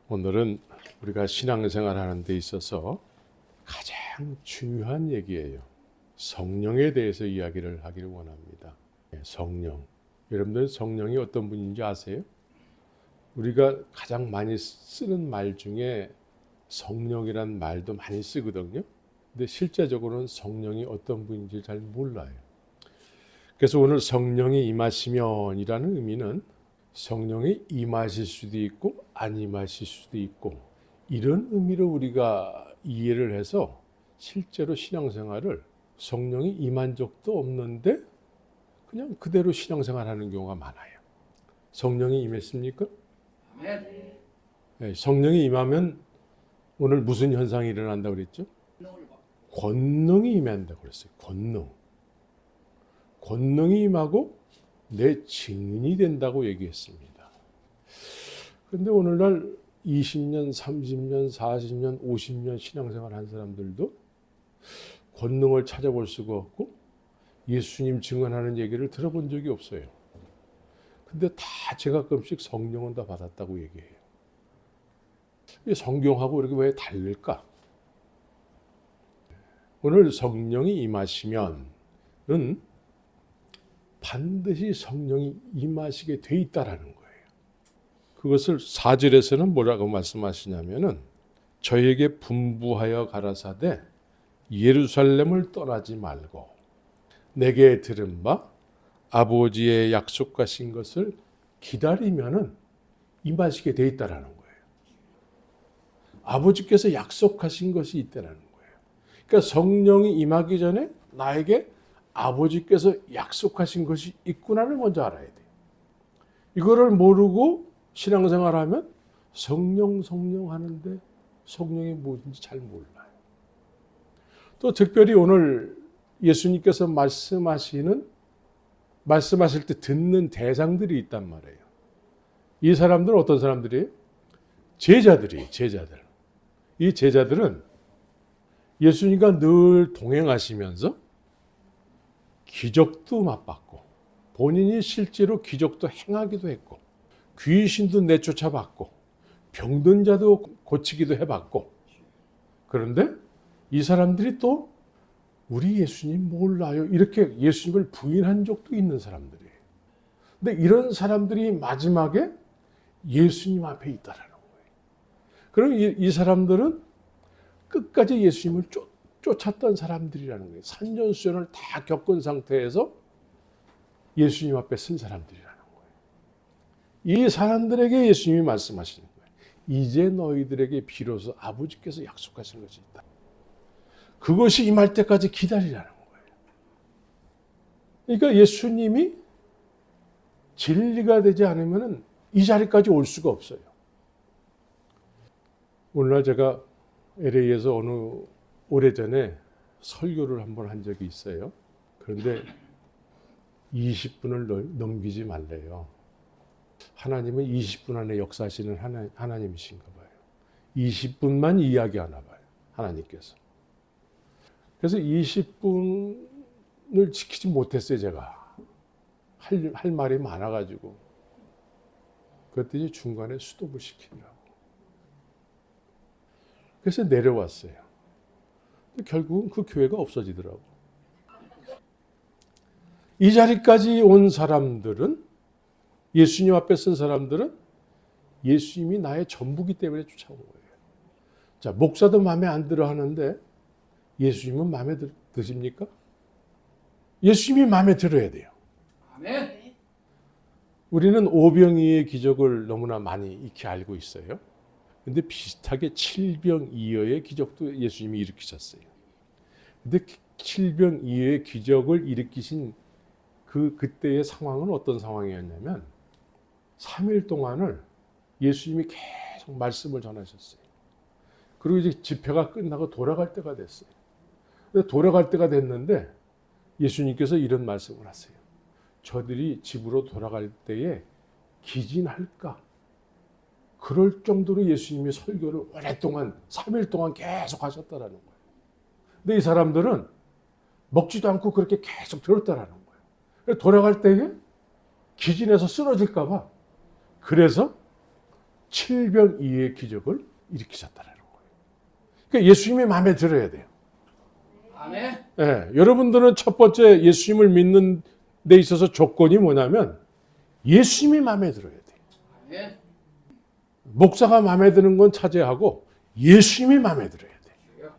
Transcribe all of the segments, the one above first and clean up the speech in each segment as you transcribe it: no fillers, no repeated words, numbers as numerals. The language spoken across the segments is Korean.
오늘은 우리가 신앙생활 하는 데 있어서 가장 중요한 얘기예요. 성령에 대해서 이야기를 하기를 원합니다. 성령. 여러분들 성령이 어떤 분인지 아세요? 우리가 가장 많이 쓰는 말 중에 성령이란 말도 많이 쓰거든요. 근데 실제적으로는 성령이 어떤 분인지 잘 몰라요. 그래서 오늘 성령이 임하시면이라는 의미는 성령이 임하실 수도 있고 안 임하실 수도 있고 이런 의미로 우리가 이해를 해서 실제로 신앙생활을 성령이 임한 적도 없는데 그냥 그대로 신앙생활하는 경우가 많아요. 성령이 임했습니까? 네, 성령이 임하면 오늘 무슨 현상이 일어난다고 그랬죠? 권능이 임한다고 그랬어요. 권능이 임하고 내 증인이 된다고 얘기했습니다. 그런데 오늘날 20년, 30년, 40년, 50년 신앙생활 한 사람들도 권능을 찾아볼 수가 없고 예수님 증언하는 얘기를 들어본 적이 없어요. 근데 다 제가끔씩 성령은 다 받았다고 얘기해요. 성경하고 이렇게 왜 다를까? 오늘 성령이 임하시면은 반드시 성령이 임하시게 돼 있다라는 거예요. 그것을 4절에서는 뭐라고 말씀하시냐면은 저에게 분부하여 가라사대 예루살렘을 떠나지 말고 내게 들은 바 아버지의 약속하신 것을 기다리면은 임하시게 돼 있다라는 거예요. 아버지께서 약속하신 것이 있다라는 거예요. 그러니까 성령이 임하기 전에 나에게 아버지께서 약속하신 것이 있구나를 먼저 알아야 돼요. 이거를 모르고 신앙생활하면 성령 하는데 성령이 뭔지 잘 몰라요. 또 특별히 오늘 예수님께서 말씀하실 때 듣는 대상들이 있단 말이에요. 이 사람들은 어떤 사람들이에요? 제자들. 이 제자들은 예수님과 늘 동행하시면서 기적도 맛봤고 본인이 실제로 기적도 행하기도 했고 귀신도 내쫓아봤고 병든 자도 고치기도 해봤고 그런데 이 사람들이 또 우리 예수님 몰라요 이렇게 예수님을 부인한 적도 있는 사람들이에요. 근데 이런 사람들이 마지막에 예수님 앞에 있다라는 거예요. 그럼 이 사람들은 끝까지 예수님을 쫓았던 사람들이라는 거예요. 산전수전을 다 겪은 상태에서 예수님 앞에 쓴 사람들이라는 거예요. 이 사람들에게 예수님이 말씀하시는 거예요. 이제 너희들에게 비로소 아버지께서 약속하신 것이 있다. 그것이 임할 때까지 기다리라는 거예요. 그러니까 예수님이 진리가 되지 않으면 이 자리까지 올 수가 없어요. 오늘날 제가 LA에서 오래전에 설교를 한번 한 적이 있어요. 그런데 20분을 넘기지 말래요. 하나님은 20분 안에 역사하시는 하나님이신가 봐요. 20분만 이야기하나 봐요. 하나님께서. 그래서 20분을 지키지 못했어요. 제가. 할 말이 많아가지고. 그랬더니 중간에 스톱을 시키더라고. 그래서 내려왔어요. 결국은 그 교회가 없어지더라고. 이 자리까지 온 사람들은 예수님 앞에 쓴 사람들은 예수님이 나의 전부기 때문에 쫓아온 거예요. 자, 목사도 마음에 안 들어 하는데 예수님은 마음에 드십니까? 예수님이 마음에 들어야 돼요. 아멘. 우리는 오병이어의 기적을 너무나 많이 익히 알고 있어요. 근데 비슷하게 칠병이어의 기적도 예수님이 일으키셨어요. 근데 칠병이어의 기적을 일으키신 그때의 상황은 어떤 상황이었냐면 3일 동안을 예수님이 계속 말씀을 전하셨어요. 그리고 이제 집회가 끝나고 돌아갈 때가 됐어요. 근데 돌아갈 때가 됐는데 예수님께서 이런 말씀을 하세요. 저들이 집으로 돌아갈 때에 기진할까? 그럴 정도로 예수님이 설교를 오랫동안 3일 동안 계속 하셨다라는 거예요. 근데 이 사람들은 먹지도 않고 그렇게 계속 들었다라는 거예요. 돌아갈 때에 기진해서 쓰러질까 봐. 그래서 7병 이의 기적을 일으키셨다는 거예요. 그러니까 예수님이 마음에 들어야 돼요. 아멘. 예, 여러분들은 첫 번째 예수님을 믿는 데 있어서 조건이 뭐냐면 예수님이 마음에 들어야 돼요. 아멘. 목사가 마음에 드는 건 차지하고 예수님이 마음에 들어야 돼요.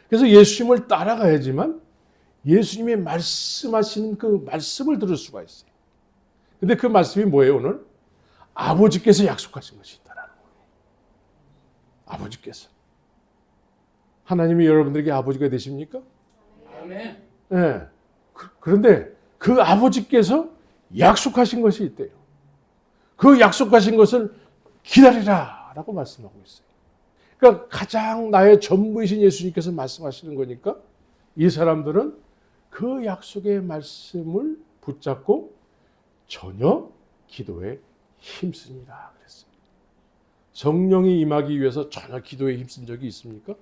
그래서 예수님을 따라가야지만 예수님이 말씀하시는 그 말씀을 들을 수가 있어요. 근데 그 말씀이 뭐예요, 오늘? 아버지께서 약속하신 것이 있다라는 거예요. 아버지께서. 하나님이 여러분들에게 아버지가 되십니까? 아멘. 네. 그런데 그 아버지께서 약속하신 것이 있대요. 그 약속하신 것을 기다리라 라고 말씀하고 있어요. 그러니까 가장 나의 전부이신 예수님께서 말씀하시는 거니까 이 사람들은 그 약속의 말씀을 붙잡고 전혀 기도에 힘씁니다. 그랬어요. 성령이 임하기 위해서 전혀 기도에 힘쓴 적이 있습니까?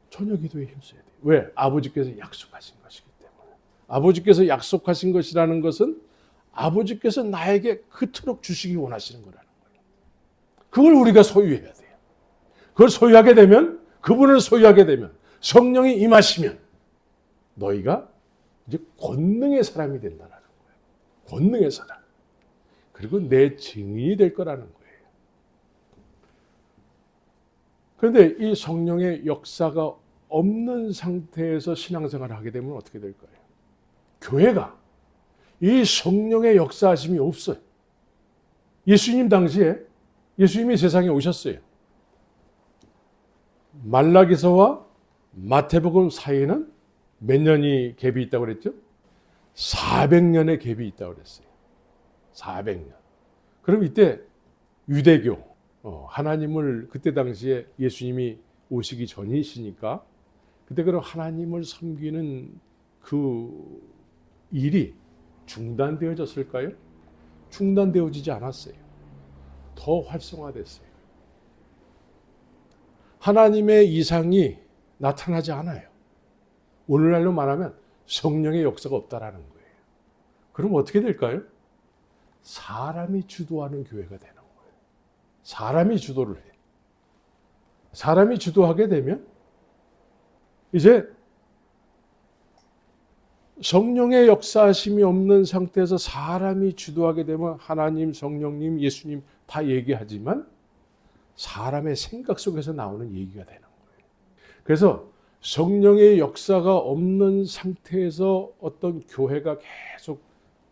전혀 기도에 힘써야 돼요. 왜? 아버지께서 약속하신 것이기 때문에. 아버지께서 약속하신 것이라는 것은 아버지께서 나에게 그토록 주시기 원하시는 거라는 거예요. 그걸 우리가 소유해야 돼요. 그걸 소유하게 되면, 그분을 소유하게 되면, 성령이 임하시면 너희가 이제 권능의 사람이 된다는 거예요. 권능의 사람. 그리고 내 증인이 될 거라는 거예요. 그런데 이 성령의 역사가 없는 상태에서 신앙생활을 하게 되면 어떻게 될까요? 교회가 이 성령의 역사하심이 없어요. 예수님 당시에 예수님이 세상에 오셨어요. 말라기서와 마태복음 사이에는 몇 년이 갭이 있다고 그랬죠? 400년의 갭이 있다고 그랬어요. 400년. 그럼 이때 유대교, 하나님을 그때 당시에 예수님이 오시기 전이시니까 그때 그럼 하나님을 섬기는 그 일이 중단되어졌을까요? 중단되어지지 않았어요. 더 활성화됐어요. 하나님의 이상이 나타나지 않아요. 오늘날로 말하면 성령의 역사가 없다라는 거예요. 그럼 어떻게 될까요? 사람이 주도하는 교회가 되는 거예요. 사람이 주도를 해요. 사람이 주도하게 되면 이제 성령의 역사하심이 없는 상태에서 사람이 주도하게 되면 하나님, 성령님, 예수님 다 얘기하지만 사람의 생각 속에서 나오는 얘기가 되는 거예요. 그래서 성령의 역사가 없는 상태에서 어떤 교회가 계속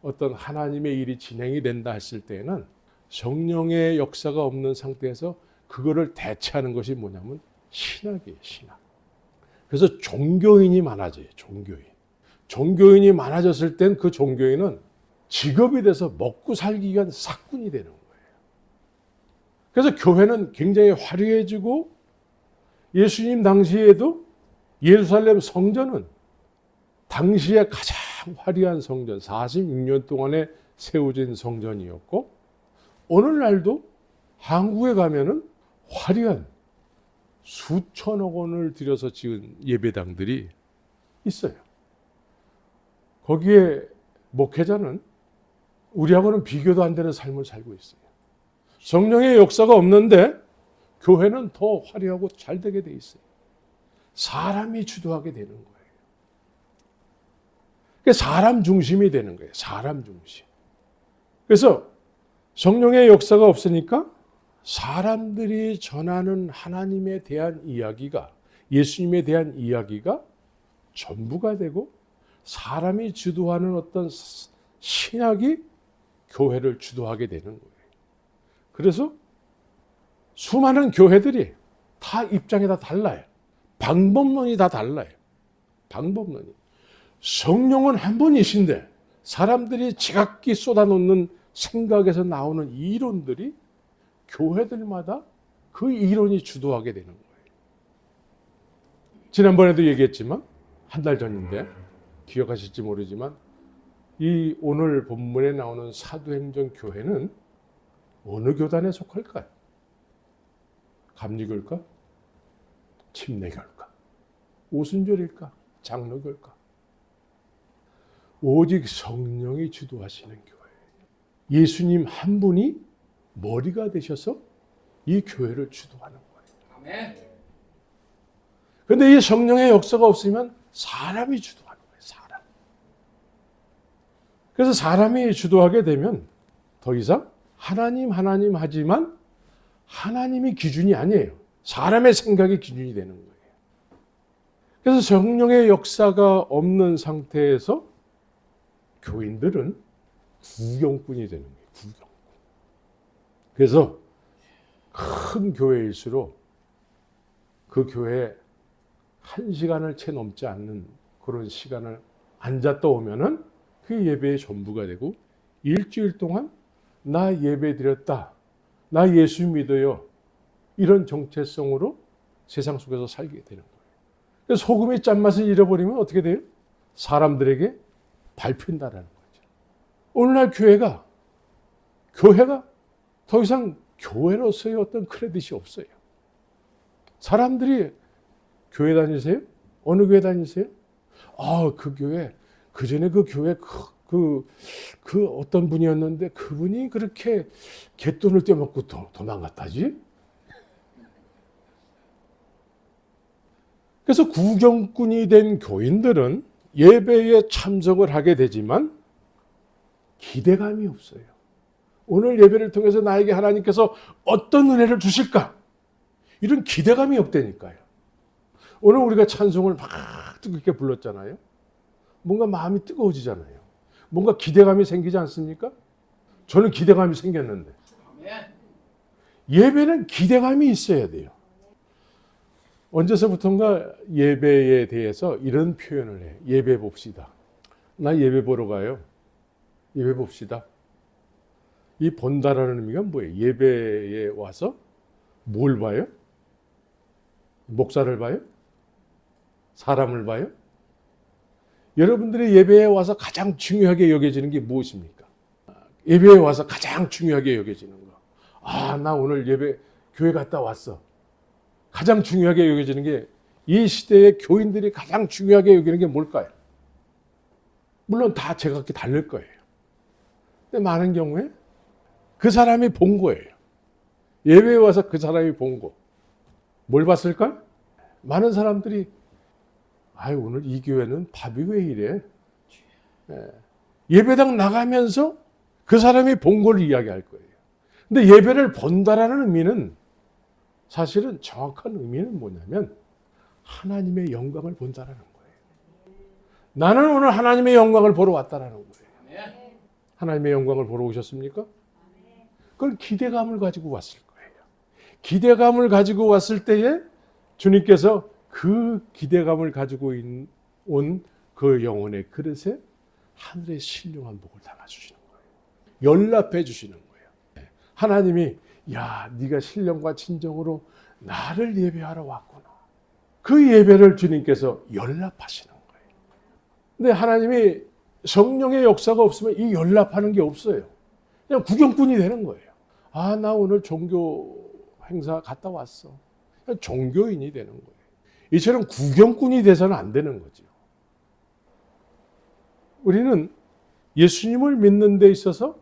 어떤 하나님의 일이 진행이 된다 했을 때에는 성령의 역사가 없는 상태에서 그거를 대체하는 것이 뭐냐면 신학이에요, 신학. 그래서 종교인이 많아져요, 종교인. 종교인이 많아졌을 땐 그 종교인은 직업이 돼서 먹고 살기 위한 사꾼이 되는 거예요. 그래서 교회는 굉장히 화려해지고 예수님 당시에도 예루살렘 성전은 당시에 가장 화려한 성전, 46년 동안에 세워진 성전이었고 오늘날도 한국에 가면은 화려한 수천억 원을 들여서 지은 예배당들이 있어요. 거기에 목회자는 우리하고는 비교도 안 되는 삶을 살고 있어요. 성령의 역사가 없는데 교회는 더 화려하고 잘 되게 돼 있어요. 사람이 주도하게 되는 거예요. 사람 중심이 되는 거예요. 사람 중심. 그래서 성령의 역사가 없으니까 사람들이 전하는 하나님에 대한 이야기가, 예수님에 대한 이야기가 전부가 되고 사람이 주도하는 어떤 신학이 교회를 주도하게 되는 거예요. 그래서 수많은 교회들이 다 입장이 다 달라요. 방법론이 다 달라요. 방법론이. 성령은 한 분이신데 사람들이 지각기 쏟아놓는 생각에서 나오는 이론들이 교회들마다 그 이론이 주도하게 되는 거예요. 지난번에도 얘기했지만 한 달 전인데 기억하실지 모르지만 이 오늘 본문에 나오는 사도행전 교회는 어느 교단에 속할까요? 감리교일까? 침례교일까? 오순절일까? 장로교일까? 오직 성령이 주도하시는 교회. 예수님 한 분이 머리가 되셔서 이 교회를 주도하는 거예요. 아멘. 그런데 이 성령의 역사가 없으면 사람이 주도하는 거예요. 사람. 그래서 사람이 주도하게 되면 더 이상 하나님 하지만 하나님이 기준이 아니에요. 사람의 생각이 기준이 되는 거예요. 그래서 성령의 역사가 없는 상태에서 교인들은 구경꾼이 되는 거예요. 구경꾼. 그래서 큰 교회일수록 그 교회에 1시간을 채 넘지 않는 그런 시간을 앉았다 오면은 그 예배의 전부가 되고 일주일 동안 나 예배 드렸다. 나 예수 믿어요. 이런 정체성으로 세상 속에서 살게 되는 거예요. 그래서 소금의 짠맛을 잃어버리면 어떻게 돼요? 사람들에게 밟힌다라는 거죠. 오늘날 교회가 더 이상 교회로서의 어떤 크레딧이 없어요. 사람들이 교회 다니세요? 어느 교회 다니세요? 그 교회, 그 전에 그 교회 그 어떤 분이었는데 그분이 그렇게 갯돈을 떼먹고 도망갔다지? 그래서 구경꾼이 된 교인들은 예배에 참석을 하게 되지만 기대감이 없어요. 오늘 예배를 통해서 나에게 하나님께서 어떤 은혜를 주실까? 이런 기대감이 없다니까요. 오늘 우리가 찬송을 막 뜨겁게 불렀잖아요. 뭔가 마음이 뜨거워지잖아요. 뭔가 기대감이 생기지 않습니까? 저는 기대감이 생겼는데. 아멘. 예배는 기대감이 있어야 돼요. 언제서부턴가 예배에 대해서 이런 표현을 해요. 예배 봅시다. 나 예배 보러 가요. 예배 봅시다. 이 본다라는 의미가 뭐예요? 예배에 와서 뭘 봐요? 목사를 봐요? 사람을 봐요? 여러분들의 예배에 와서 가장 중요하게 여겨지는 게 무엇입니까? 예배에 와서 가장 중요하게 여겨지는 거. 나 오늘 예배 교회 갔다 왔어. 가장 중요하게 여겨지는 게 이 시대의 교인들이 가장 중요하게 여기는 게 뭘까요? 물론 다 제각기 다를 거예요. 근데 많은 경우에 그 사람이 본 거예요. 예배에 와서 그 사람이 본 거. 뭘 봤을까? 많은 사람들이 오늘 이 교회는 밥이 왜 이래? 예배당 나가면서 그 사람이 본 걸 이야기할 거예요. 근데 예배를 본다라는 의미는 사실은 정확한 의미는 뭐냐면 하나님의 영광을 본다라는 거예요. 나는 오늘 하나님의 영광을 보러 왔다라는 거예요. 하나님의 영광을 보러 오셨습니까? 그걸 기대감을 가지고 왔을 거예요. 기대감을 가지고 왔을 때에 주님께서 그 기대감을 가지고 온 그 영혼의 그릇에 하늘의 신령한 복을 담아주시는 거예요. 연락해 주시는 거예요. 하나님이 네가 신령과 진정으로 나를 예배하러 왔구나. 그 예배를 주님께서 연락하시는 거예요. 근데 하나님이 성령의 역사가 없으면 이 연락하는 게 없어요. 그냥 구경꾼이 되는 거예요. 나 오늘 종교 행사 갔다 왔어. 그냥 종교인이 되는 거예요. 이처럼 구경꾼이 돼서는 안 되는 거죠. 우리는 예수님을 믿는 데 있어서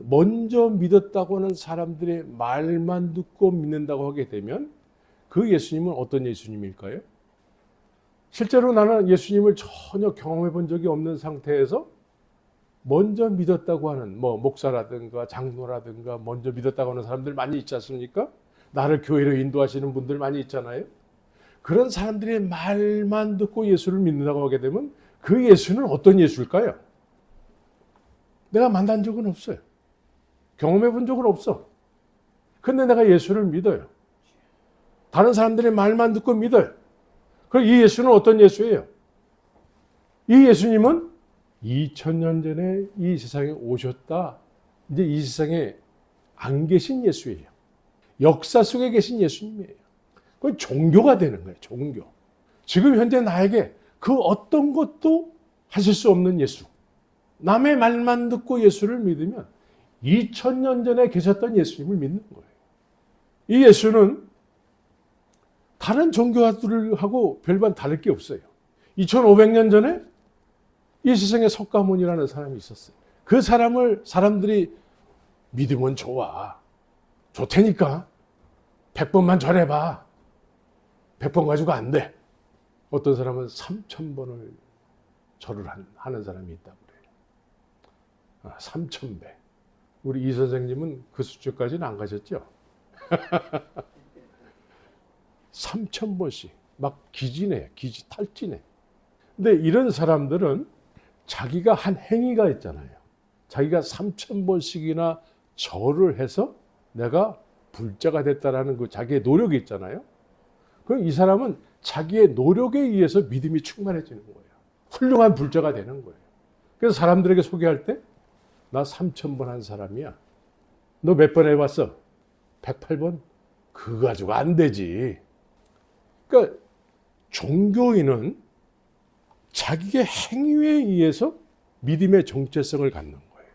먼저 믿었다고 하는 사람들의 말만 듣고 믿는다고 하게 되면 그 예수님은 어떤 예수님일까요? 실제로 나는 예수님을 전혀 경험해 본 적이 없는 상태에서 먼저 믿었다고 하는 목사라든가 장로라든가 먼저 믿었다고 하는 사람들 많이 있지 않습니까? 나를 교회로 인도하시는 분들 많이 있잖아요. 그런 사람들의 말만 듣고 예수를 믿는다고 하게 되면 그 예수는 어떤 예수일까요? 내가 만난 적은 없어요. 경험해 본 적은 없어. 근데 내가 예수를 믿어요. 다른 사람들의 말만 듣고 믿어요. 그럼 이 예수는 어떤 예수예요? 이 예수님은 2000년 전에 이 세상에 오셨다. 이제 이 세상에 안 계신 예수예요. 역사 속에 계신 예수님이에요. 그건 종교가 되는 거예요. 종교. 지금 현재 나에게 그 어떤 것도 하실 수 없는 예수. 남의 말만 듣고 예수를 믿으면 2000년 전에 계셨던 예수님을 믿는 거예요. 이 예수는 다른 종교들하고 별반 다를 게 없어요. 2500년 전에 이 세상에 석가모니라는 사람이 있었어요. 그 사람을 사람들이 믿으면 좋아. 좋다니까. 100번만 절해봐. 100번 가지고 안 돼. 어떤 사람은 3000번을 절을 하는 사람이 있다고 그래요. 3000배. 우리 이 선생님은 그 수준까지는 안 가셨죠? 3000번씩 막 기진해, 탈진해. 근데 이런 사람들은 자기가 한 행위가 있잖아요. 자기가 3000번씩이나 절을 해서 내가 불자가 됐다라는 그 자기의 노력이 있잖아요. 그럼 이 사람은 자기의 노력에 의해서 믿음이 충만해지는 거예요. 훌륭한 불자가 되는 거예요. 그래서 사람들에게 소개할 때 나 3000번 한 사람이야. 너 몇 번 해봤어? 108번? 그거 가지고 안 되지. 그러니까 종교인은 자기의 행위에 의해서 믿음의 정체성을 갖는 거예요.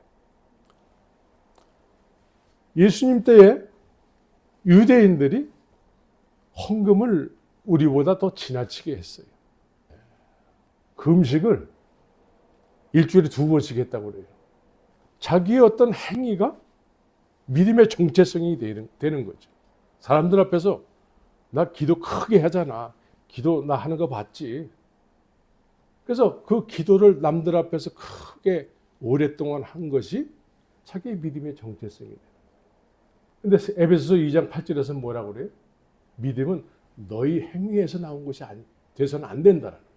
예수님 때에 유대인들이 헌금을 우리보다 더 지나치게 했어요. 그 음식을 일주일에 2번씩 했다고 그래요. 자기의 어떤 행위가 믿음의 정체성이 되는 거죠. 사람들 앞에서 나 기도 크게 하잖아. 기도 나 하는 거 봤지. 그래서 그 기도를 남들 앞에서 크게 오랫동안 한 것이 자기의 믿음의 정체성이 돼요. 근데 에베소서 2장 8절에서 뭐라고 그래요? 믿음은 너희 행위에서 나온 것이 돼서는 안 된다라는 거예요.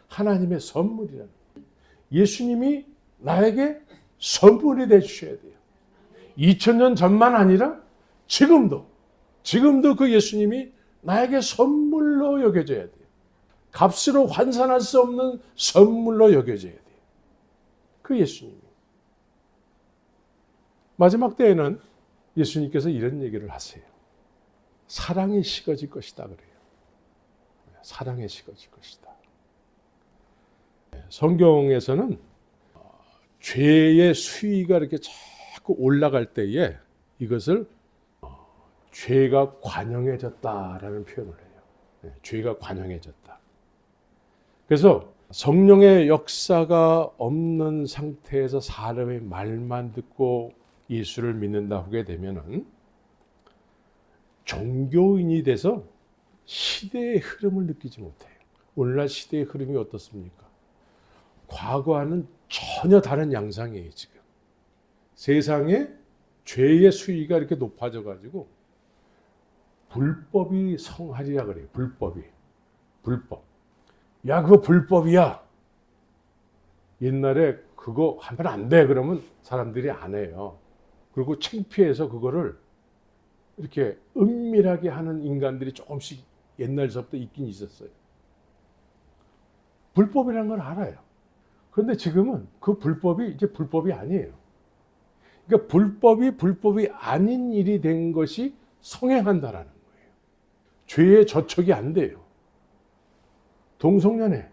하나님의 선물이라는 거예요. 예수님이 나에게 선물이 되주셔야 돼요. 2000년 전만 아니라 지금도 그 예수님이 나에게 선물로 여겨져야 돼요. 값으로 환산할 수 없는 선물로 여겨져야 돼요. 그 예수님이. 마지막 때에는 예수님께서 이런 얘기를 하세요. 사랑이 식어질 것이다 그래요. 사랑이 식어질 것이다. 성경에서는 죄의 수위가 이렇게 자꾸 올라갈 때에 이것을 죄가 관영해졌다라는 표현을 해요. 죄가 관영해졌다. 그래서 성령의 역사가 없는 상태에서 사람의 말만 듣고 예수를 믿는다 하게 되면은 종교인이 돼서 시대의 흐름을 느끼지 못해요. 오늘날 시대의 흐름이 어떻습니까? 과거와는 전혀 다른 양상이에요, 지금. 세상에 죄의 수위가 이렇게 높아져 가지고 불법이 성하리라 그래요. 불법. 야, 그거 불법이야. 옛날에 그거 하면 안 돼. 그러면 사람들이 안 해요. 그리고 창피해서 그거를 이렇게 은밀하게 하는 인간들이 조금씩 옛날서부터 있긴 있었어요. 불법이라는 걸 알아요. 그런데 지금은 그 불법이 이제 불법이 아니에요. 그러니까 불법이 아닌 일이 된 것이 성행한다라는 거예요. 죄의 저촉이 안 돼요. 동성연애.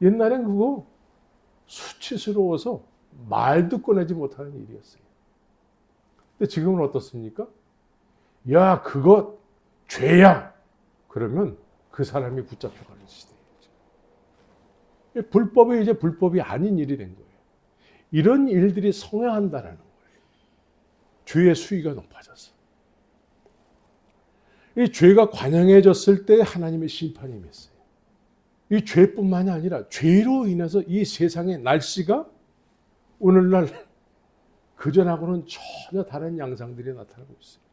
옛날엔 그거 수치스러워서 말도 꺼내지 못하는 일이었어요. 근데 지금은 어떻습니까? 야, 그거 죄야. 그러면 그 사람이 붙잡혀가는 시대예요. 불법이 이제 불법이 아닌 일이 된 거예요. 이런 일들이 성행한다라는 거예요. 죄의 수위가 높아져서. 이 죄가 관영해졌을 때 하나님의 심판이 임했어요. 이 죄뿐만이 아니라 죄로 인해서 이 세상의 날씨가 오늘날 그전하고는 전혀 다른 양상들이 나타나고 있어요.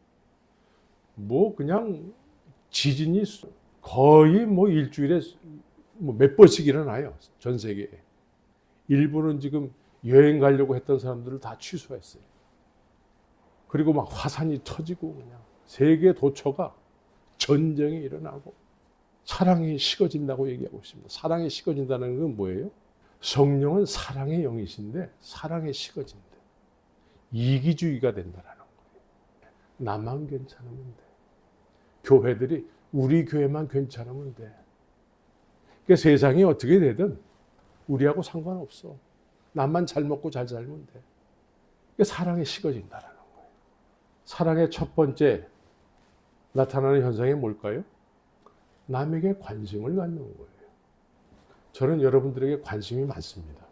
뭐 그냥 지진이 거의 뭐 일주일에 뭐 몇 번씩 일어나요. 전 세계에. 일본은 지금 여행 가려고 했던 사람들을 다 취소했어요. 그리고 막 화산이 터지고 그냥 세계 도처가 전쟁이 일어나고 사랑이 식어진다고 얘기하고 있습니다. 사랑이 식어진다는 건 뭐예요? 성령은 사랑의 영이신데 사랑이 식어진다. 이기주의가 된다는 거예요. 나만 괜찮으면 돼. 교회들이 우리 교회만 괜찮으면 돼. 그러니까 세상이 어떻게 되든 우리하고 상관없어. 나만 잘 먹고 잘 살면 돼. 그러니까 사랑이 식어진다는 거예요. 사랑의 첫 번째 나타나는 현상이 뭘까요? 남에게 관심을 갖는 거예요. 저는 여러분들에게 관심이 많습니다.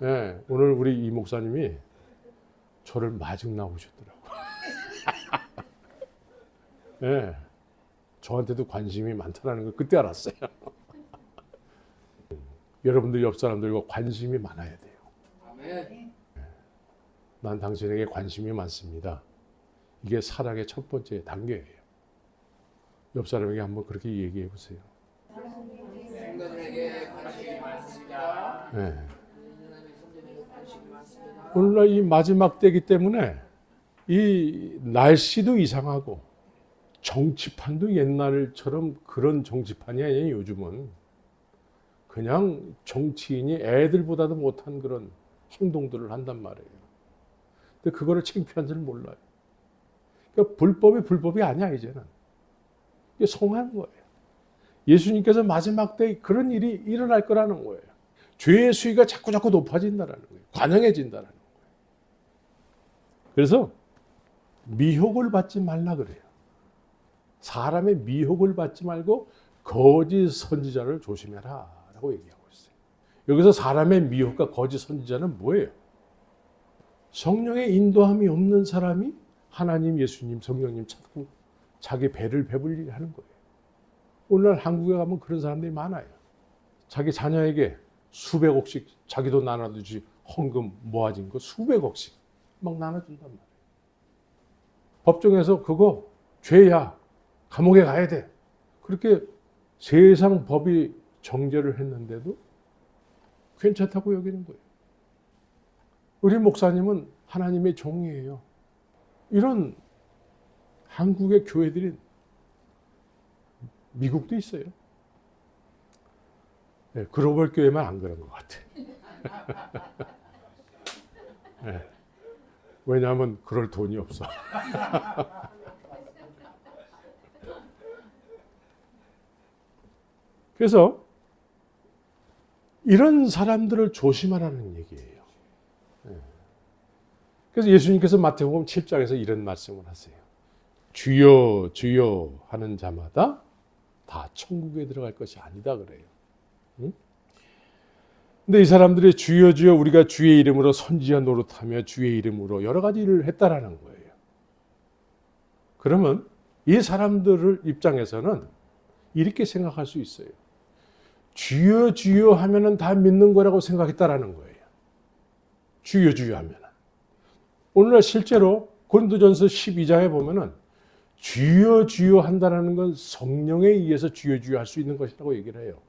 예, 오늘 우리 이 목사님이 저를 마중 나오셨더라고요. 예, 저한테도 관심이 많다는 걸 그때 알았어요. 여러분들 옆 사람들과 관심이 많아야 돼요. 아멘. 난 당신에게 관심이 많습니다. 이게 사랑의 첫 번째 단계예요. 옆 사람에게 한번 그렇게 얘기해 보세요. 성도들에게 관심이 많습니다. 예. 성도들에게 관심이 많습니다. 오늘날 이 마지막 때이기 때문에 이 날씨도 이상하고 정치판도 옛날처럼 그런 정치판이 아니에요. 요즘은 그냥 정치인이 애들보다도 못한 그런 행동들을 한단 말이에요. 근데 그거를 창피한 줄 몰라요. 그러니까 불법이 아니야 이제는. 이게 성한 거예요. 예수님께서 마지막 때 그런 일이 일어날 거라는 거예요. 죄의 수위가 자꾸 높아진다라는 거예요. 관영해진다라는 거예요. 그래서 미혹을 받지 말라 그래요. 사람의 미혹을 받지 말고 거짓 선지자를 조심해라 라고 얘기하고 있어요. 여기서 사람의 미혹과 거짓 선지자는 뭐예요? 성령의 인도함이 없는 사람이 하나님, 예수님, 성령님 찾고 자기 배를 배불리게 하는 거예요. 오늘날 한국에 가면 그런 사람들이 많아요. 자기 자녀에게 수백억씩 자기도 나눠주지 헌금 모아진 거 수백억씩 막 나눠준단 말이에요. 법정에서 그거 죄야. 감옥에 가야 돼. 그렇게 세상 법이 정죄를 했는데도 괜찮다고 여기는 거예요. 우리 목사님은 하나님의 종이에요. 이런 한국의 교회들이 미국도 있어요. 네, 글로벌 교회만 안 그런 것 같아. 네, 왜냐하면 그럴 돈이 없어. 그래서 이런 사람들을 조심하라는 얘기예요. 그래서 예수님께서 마태복음 7장에서 이런 말씀을 하세요. 주여 주여 하는 자마다 다 천국에 들어갈 것이 아니다 그래요. 근데 이 사람들이 주여 주여 우리가 주의 이름으로 선지자 노릇하며 주의 이름으로 여러 가지 일을 했다라는 거예요. 그러면 이 사람들 입장에서는 이렇게 생각할 수 있어요. 주여 주여 하면은 다 믿는 거라고 생각했다라는 거예요. 주여 주여 하면은. 오늘날 실제로 고린도전서 12장에 보면은 주여 주여 한다라는 건 성령에 의해서 주여 주여 할 수 있는 것이라고 얘기를 해요.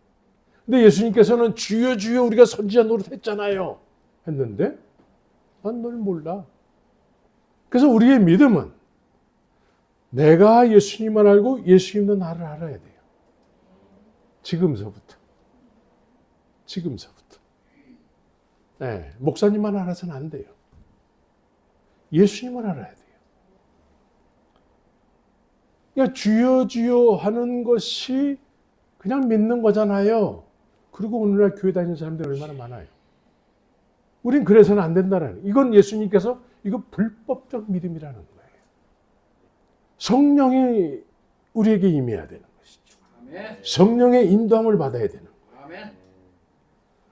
근데 예수님께서는 주여 주여 우리가 선지자 노릇했잖아요. 했는데 난 널 몰라. 그래서 우리의 믿음은 내가 예수님만 알고 예수님도 나를 알아야 돼요. 지금서부터. 네, 목사님만 알아서는 안 돼요. 예수님을 알아야 돼요. 그러니까 주여 주여 하는 것이 그냥 믿는 거잖아요. 그리고 오늘날 교회 다니는 사람들이 얼마나 많아요. 우린 그래서는 안 된다는 이건 예수님께서 이거 불법적 믿음이라는 거예요. 성령이 우리에게 임해야 되는 것이죠. 아멘. 성령의 인도함을 받아야 되는 거예요. 아멘.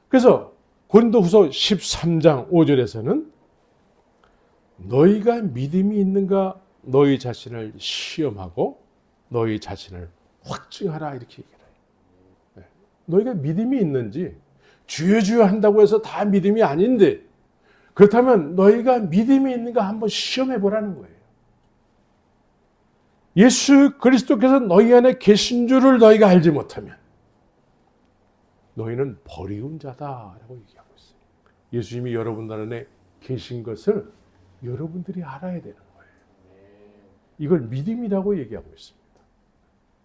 그래서 고린도후서 13장 5절에서는 너희가 믿음이 있는가 너희 자신을 시험하고 너희 자신을 확증하라 이렇게 얘기를 해요. 네. 너희가 믿음이 있는지 주여 주여 한다고 해서 다 믿음이 아닌데 그렇다면 너희가 믿음이 있는가 한번 시험해 보라는 거예요. 예수 그리스도께서 너희 안에 계신 줄을 너희가 알지 못하면 너희는 버리운 자다라고 얘기하고 있어요. 예수님이 여러분들 안에 계신 것을 여러분들이 알아야 되는 거예요. 이걸 믿음이라고 얘기하고 있습니다.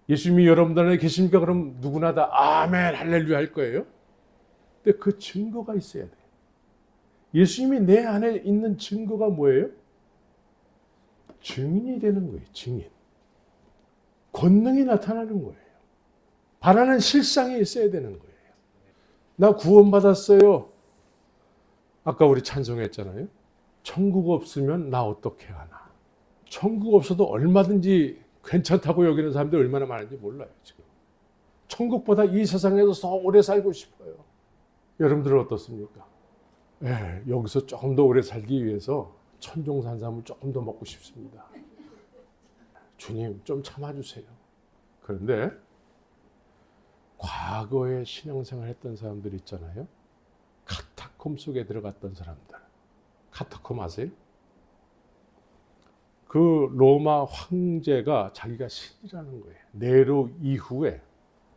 예수님이 여러분들 안에 계십니까? 그럼 누구나 다 아멘 할렐루야 할 거예요. 근데 그 증거가 있어야 돼요. 예수님이 내 안에 있는 증거가 뭐예요? 증인이 되는 거예요. 증인. 권능이 나타나는 거예요. 바라는 실상이 있어야 되는 거예요. 나 구원받았어요. 아까 우리 찬송했잖아요. 천국 없으면 나 어떻게 하나. 천국 없어도 얼마든지 괜찮다고 여기는 사람들이 얼마나 많은지 몰라요. 지금. 천국보다 이 세상에서 더 오래 살고 싶어요. 여러분들은 어떻습니까? 여기서 조금 더 오래 살기 위해서 천종산삼을 조금 더 먹고 싶습니다. 주님 좀 참아주세요. 그런데 과거에 신앙생활 했던 사람들 있잖아요. 카타콤 속에 들어갔던 사람들. 카타콤 아세요? 그 로마 황제가 자기가 신이라는 거예요. 네로 이후에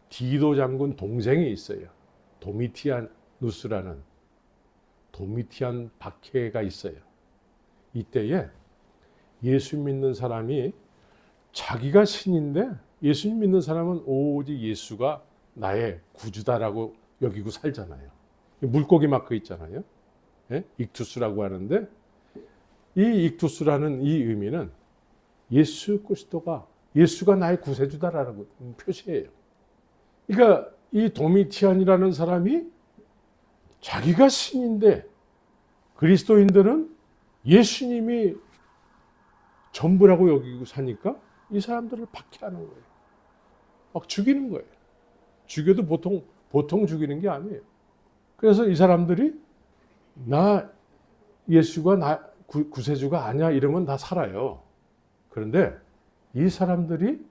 디도 장군 동생이 있어요. 도미티아누스라는 도미티안 박해가 있어요. 이때에 예수 믿는 사람이 자기가 신인데 예수님 믿는 사람은 오직 예수가 나의 구주다라고 여기고 살잖아요. 물고기 마크 있잖아요. 익투스라고 하는데 이 익투스라는 이 의미는 예수 그리스도가 예수가 나의 구세주다라는 표시예요. 그러니까 이 도미티안이라는 사람이 자기가 신인데 그리스도인들은 예수님이 전부라고 여기고 사니까 이 사람들을 박해하는 거예요. 막 죽이는 거예요. 죽여도 보통 죽이는 게 아니에요. 그래서 이 사람들이 나 예수가 나 구세주가 아니야 이러면 다 살아요. 그런데 이 사람들이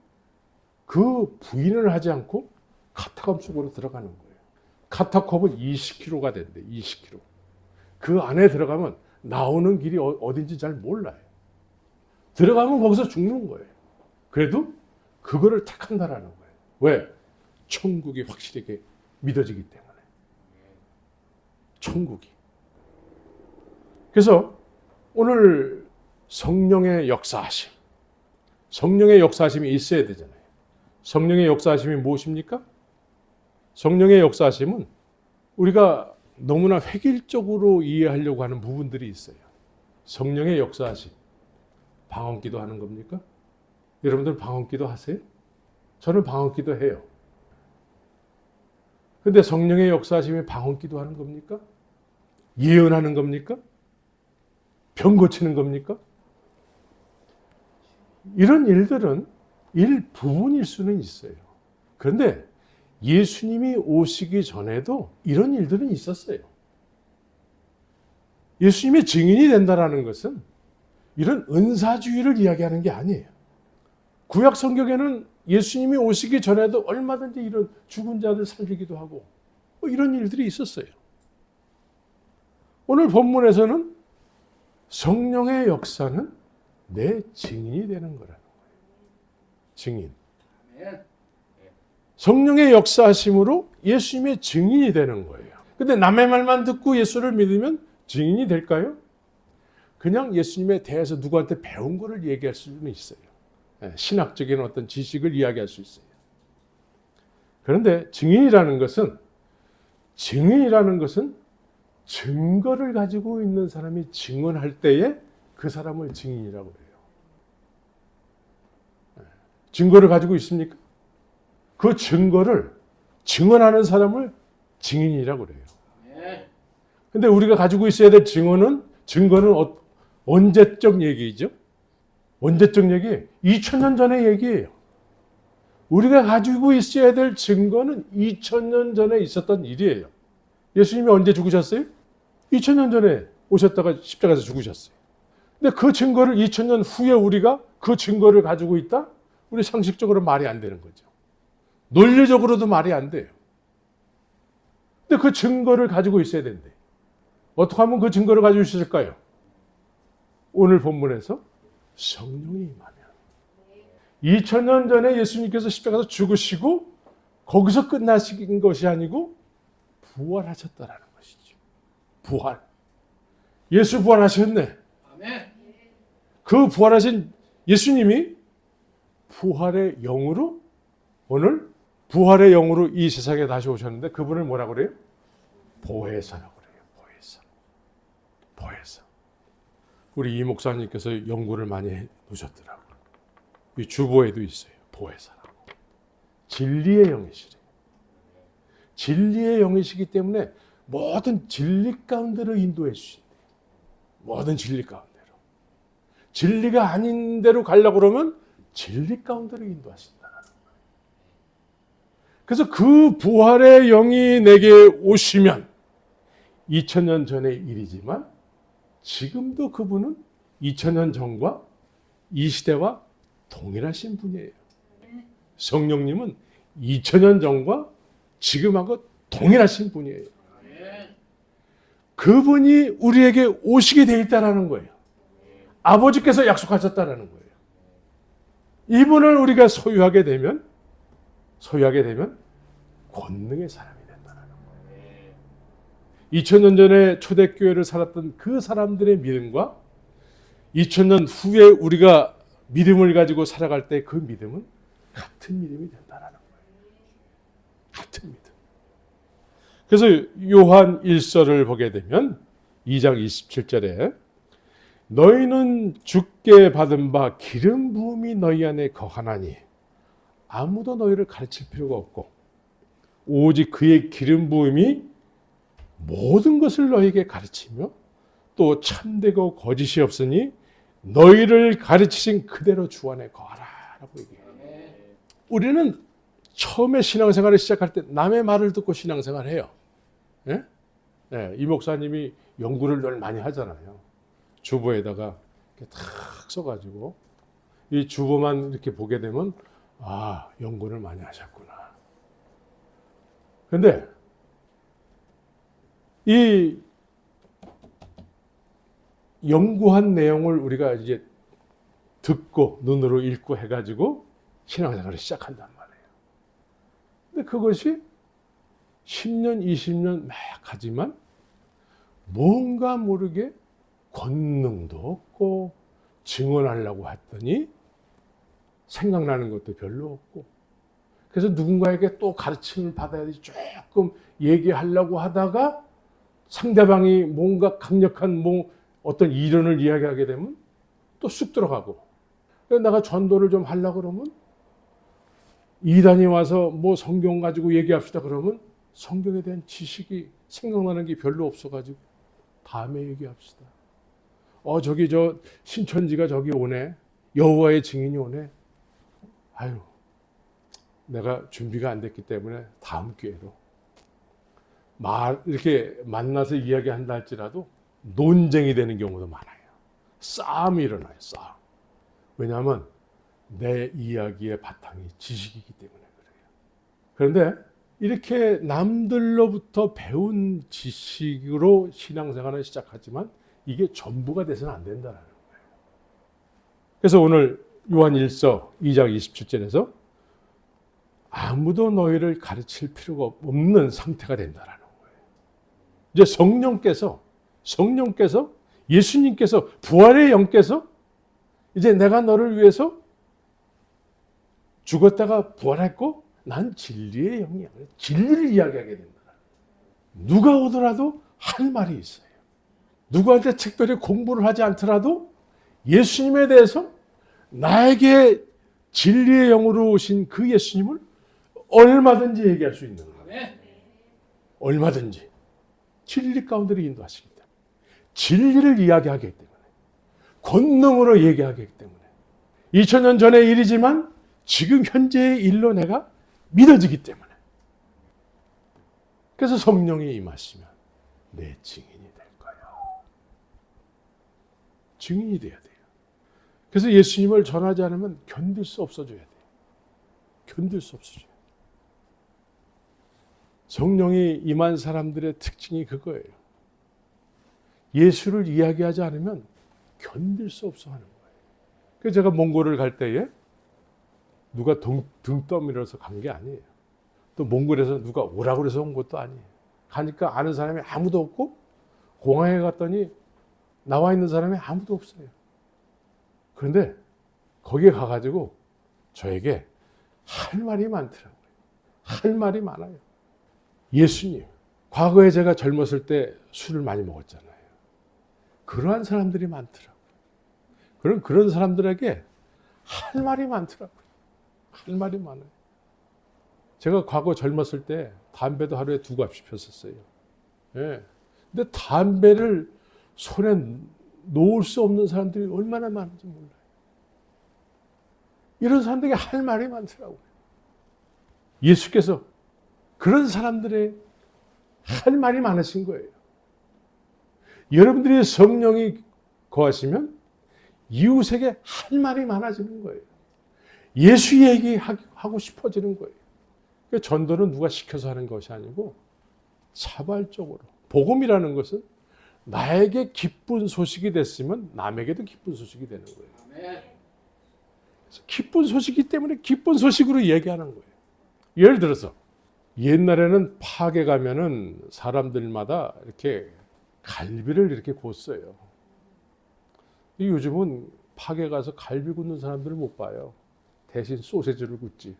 그 부인을 하지 않고 카타콤 속으로 들어가는 거예요. 카타콤은 20km가 된대. 20km. 그 안에 들어가면 나오는 길이 어딘지 잘 몰라요. 들어가면 거기서 죽는 거예요. 그래도 그거를 택한다라는 거예요. 왜? 천국이 확실하게 믿어지기 때문에. 천국이. 그래서 오늘 성령의 역사하심. 성령의 역사하심이 있어야 되잖아요. 성령의 역사하심이 무엇입니까? 성령의 역사하심은 우리가 너무나 획일적으로 이해하려고 하는 부분들이 있어요. 성령의 역사하심. 방언기도 하는 겁니까? 여러분들 방언기도 하세요? 저는 방언기도 해요. 근데 성령의 역사하심이 방언기도 하는 겁니까? 예언하는 겁니까? 병 고치는 겁니까? 이런 일들은 일부분일 수는 있어요. 그런데 예수님이 오시기 전에도 이런 일들은 있었어요. 예수님의 증인이 된다는 것은 이런 은사주의를 이야기하는 게 아니에요. 구약 성경에는 예수님이 오시기 전에도 얼마든지 이런 죽은 자들 살리기도 하고 이런 일들이 있었어요. 오늘 본문에서는 성령의 역사는 내 증인이 되는 거라는 거예요. 증인. 성령의 역사하심으로 예수님의 증인이 되는 거예요. 근데 남의 말만 듣고 예수를 믿으면 증인이 될까요? 그냥 예수님에 대해서 누구한테 배운 거를 얘기할 수는 있어요. 신학적인 어떤 지식을 이야기할 수 있어요. 그런데 증인이라는 것은 증거를 가지고 있는 사람이 증언할 때에 그 사람을 증인이라고 해요. 증거를 가지고 있습니까? 그 증거를 증언하는 사람을 증인이라고 그래요. 근데 우리가 가지고 있어야 될 증거는 언제적 얘기죠? 언제적 얘기? 2000년 전의 얘기예요. 우리가 가지고 있어야 될 증거는 2000년 전에 있었던 일이에요. 예수님이 언제 죽으셨어요? 2000년 전에 오셨다가 십자가에서 죽으셨어요. 근데 그 증거를 2000년 후에 우리가 그 증거를 가지고 있다? 우리 상식적으로 말이 안 되는 거죠. 논리적으로도 말이 안 돼요. 근데 그 증거를 가지고 있어야 된대. 어떻게 하면 그 증거를 가지고 있을까요? 오늘 본문에서 성령이 임하면 2000년 전에 예수님께서 십자가에서 죽으시고 거기서 끝나신 것이 아니고 부활하셨다라는 것이죠. 부활. 예수 부활하셨네. 그 부활하신 예수님이 부활의 영으로 오늘 부활의 영으로 이 세상에 다시 오셨는데 그분을 뭐라고 그래요? 보혜사라고 그래요. 보혜사. 우리 이 목사님께서 연구를 많이 해 놓으셨더라고요. 이 주보에도 있어요. 보혜사라고. 진리의 영이시래요. 진리의 영이시기 때문에 모든 진리 가운데로 인도해 주신대요. 모든 진리 가운데로. 진리가 아닌 데로 가려고 그러면 진리 가운데로 인도하신다. 그래서 그 부활의 영이 내게 오시면 2000년 전의 일이지만 지금도 그분은 2000년 전과 이 시대와 동일하신 분이에요. 성령님은 2000년 전과 지금하고 동일하신 분이에요. 그분이 우리에게 오시게 돼 있다는 거예요. 아버지께서 약속하셨다는 거예요. 이분을 우리가 소유하게 되면 권능의 사람이 된다는 거예요. 2000년 전에 초대교회를 살았던 그 사람들의 믿음과 2000년 후에 우리가 믿음을 가지고 살아갈 때 그 믿음은 같은 믿음이 된다는 거예요. 같은 믿음. 그래서 요한 1서를 보게 되면 2장 27절에 너희는 주께 받은 바 기름 부음이 너희 안에 거하나니 아무도 너희를 가르칠 필요가 없고 오직 그의 기름 부음이 모든 것을 너희에게 가르치며 또 참되고 거짓이 없으니 너희를 가르치신 그대로 주 안에 거하라 라고 얘기해요. 우리는 처음에 신앙생활을 시작할 때 남의 말을 듣고 신앙생활을 해요. 예? 예, 이 목사님이 연구를 늘 많이 하잖아요. 주보에다가 이렇게 탁 써가지고 이 주보만 이렇게 보게 되면 아, 연구를 많이 하셨구나. 그런데 이 연구한 내용을 우리가 이제 듣고 눈으로 읽고 해가지고 신앙생활을 시작한단 말이에요. 근데 그것이 10년, 20년 막 하지만 뭔가 모르게 권능도 없고 증언하려고 했더니 생각나는 것도 별로 없고 그래서 누군가에게 또 가르침을 받아야지 조금 얘기하려고 하다가 상대방이 뭔가 강력한 어떤 이론을 이야기하게 되면 또 쑥 들어가고 내가 전도를 좀 하려고 그러면 이단이 와서 뭐 성경 가지고 얘기합시다 그러면 성경에 대한 지식이 생각나는 게 별로 없어가지고 다음에 얘기합시다. 저기 저 신천지가 저기 오네. 여호와의 증인이 오네. 아유, 내가 준비가 안 됐기 때문에 다음 기회로. 이렇게 만나서 이야기한다 할지라도 논쟁이 되는 경우도 많아요. 싸움이 일어나요. 싸움. 왜냐하면 내 이야기의 바탕이 지식이기 때문에 그래요. 그런데 이렇게 남들로부터 배운 지식으로 신앙생활을 시작하지만 이게 전부가 돼서는 안 된다는 거예요. 그래서 오늘 요한 1서 2장 27절에서 아무도 너희를 가르칠 필요가 없는 상태가 된다는 거예요. 이제 성령께서 예수님께서 부활의 영께서 이제 내가 너를 위해서 죽었다가 부활했고 난 진리의 영이야. 진리를 이야기하게 된다. 누가 오더라도 할 말이 있어요. 누구한테 특별히 공부를 하지 않더라도 예수님에 대해서 나에게 진리의 영으로 오신 그 예수님을 얼마든지 얘기할 수 있는 거예요. 얼마든지. 진리 가운데로 인도하십니다. 진리를 이야기하기 때문에. 권능으로 얘기하기 때문에. 2000년 전의 일이지만 지금 현재의 일로 내가 믿어지기 때문에. 그래서 성령이 임하시면 내 증인이 될 거예요. 증인이 돼야 돼요. 그래서 예수님을 전하지 않으면 견딜 수 없어져야 돼요. 견딜 수 없어져요. 성령이 임한 사람들의 특징이 그거예요. 예수를 이야기하지 않으면 견딜 수 없어 하는 거예요. 그래서 제가 몽골을 갈 때에 누가 등 떠밀어서 간 게 아니에요. 또 몽골에서 누가 오라고 그래서 온 것도 아니에요. 가니까 아는 사람이 아무도 없고 공항에 갔더니 나와 있는 사람이 아무도 없어요. 그런데 거기에 가가지고 저에게 할 말이 많더라고요. 할 말이 많아요. 예수님, 과거에 제가 젊었을 때 술을 많이 먹었잖아요. 그러한 사람들이 많더라고요. 그런 사람들에게 할 말이 많더라고요. 할 말이 많아요. 제가 과거 젊었을 때 담배도 하루에 2갑씩 폈었어요. 예. 근데 담배를 손에 놓을 수 없는 사람들이 얼마나 많은지 몰라요. 이런 사람들에게 할 말이 많더라고요. 예수께서 그런 사람들의 할 말이 많으신 거예요. 여러분들이 성령이 거하시면 이웃에게 할 말이 많아지는 거예요. 예수 얘기하고 싶어지는 거예요. 그러니까 전도는 누가 시켜서 하는 것이 아니고 자발적으로. 복음이라는 것은 나에게 기쁜 소식이 됐으면 남에게도 기쁜 소식이 되는 거예요. 아멘. 그래서 기쁜 소식이기 때문에 기쁜 소식으로 얘기하는 거예요. 예를 들어서 옛날에는 파게 가면은 사람들마다 이렇게 갈비를 이렇게 구웠어요. 요즘은 파게 가서 갈비 굽는 사람들을 못 봐요. 대신 소세지를 굽지.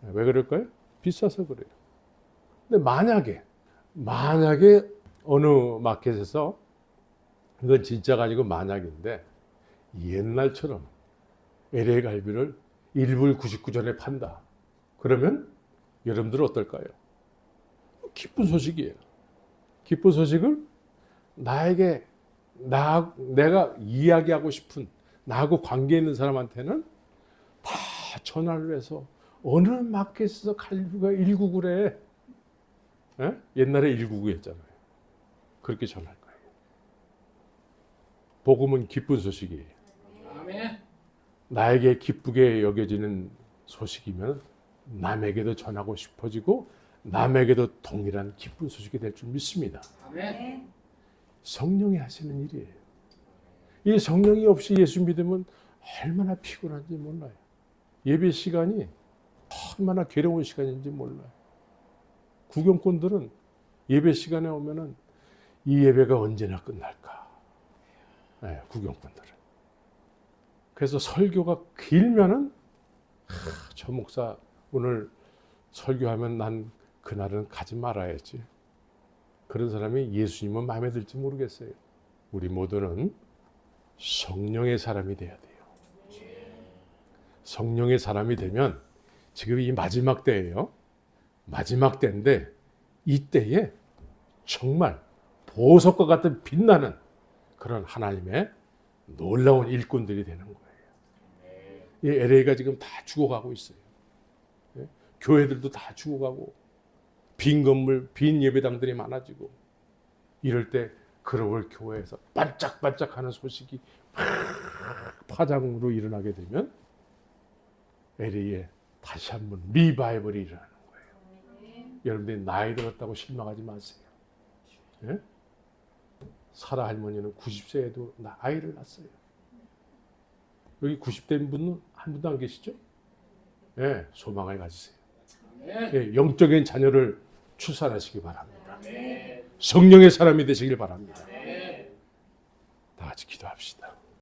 왜 그럴까요? 비싸서 그래요. 근데 만약에 어느 마켓에서, 이건 진짜가 아니고 만약인데, 옛날처럼 LA 갈비를 1불 99전에 판다. 그러면 여러분들은 어떨까요? 기쁜 소식이에요. 기쁜 소식을 내가 이야기하고 싶은, 나하고 관계 있는 사람한테는 다 전화를 해서 어느 마켓에서 갈비가 199래. 옛날에 199였잖아요. 그렇게 전할 거예요. 복음은 기쁜 소식이에요. 아멘. 나에게 기쁘게 여겨지는 소식이면 남에게도 전하고 싶어지고 남에게도 동일한 기쁜 소식이 될 줄 믿습니다. 아멘. 성령이 하시는 일이에요. 이 성령이 없이 예수 믿으면 얼마나 피곤한지 몰라요. 예배 시간이 얼마나 괴로운 시간인지 몰라요. 구경꾼들은 예배 시간에 오면은 이 예배가 언제나 끝날까? 네, 구경꾼들은. 그래서 설교가 길면은 저 목사 오늘 설교하면 난 그날은 가지 말아야지. 그런 사람이 예수님은 마음에 들지 모르겠어요. 우리 모두는 성령의 사람이 돼야 돼요. 성령의 사람이 되면 지금 이 마지막 때예요. 마지막 때인데 이때에 정말 보석과 같은 빛나는 그런 하나님의 놀라운 일꾼들이 되는 거예요. 이 LA가 지금 다 죽어가고 있어요. 교회들도 다 죽어가고 빈 건물, 빈 예배당들이 많아지고 이럴 때 그러울 교회에서 반짝반짝하는 소식이 파장으로 일어나게 되면 LA에 다시 한번 리바이벌이 일어나는 거예요. 여러분들이 나이 들었다고 실망하지 마세요. 예? 사라 할머니는 90세에도 아이를 낳았어요. 여기 90대인 분은 한 분도 안 계시죠? 예, 소망을 가지세요. 예, 영적인 자녀를 출산하시기 바랍니다. 성령의 사람이 되시길 바랍니다. 다 같이 기도합시다.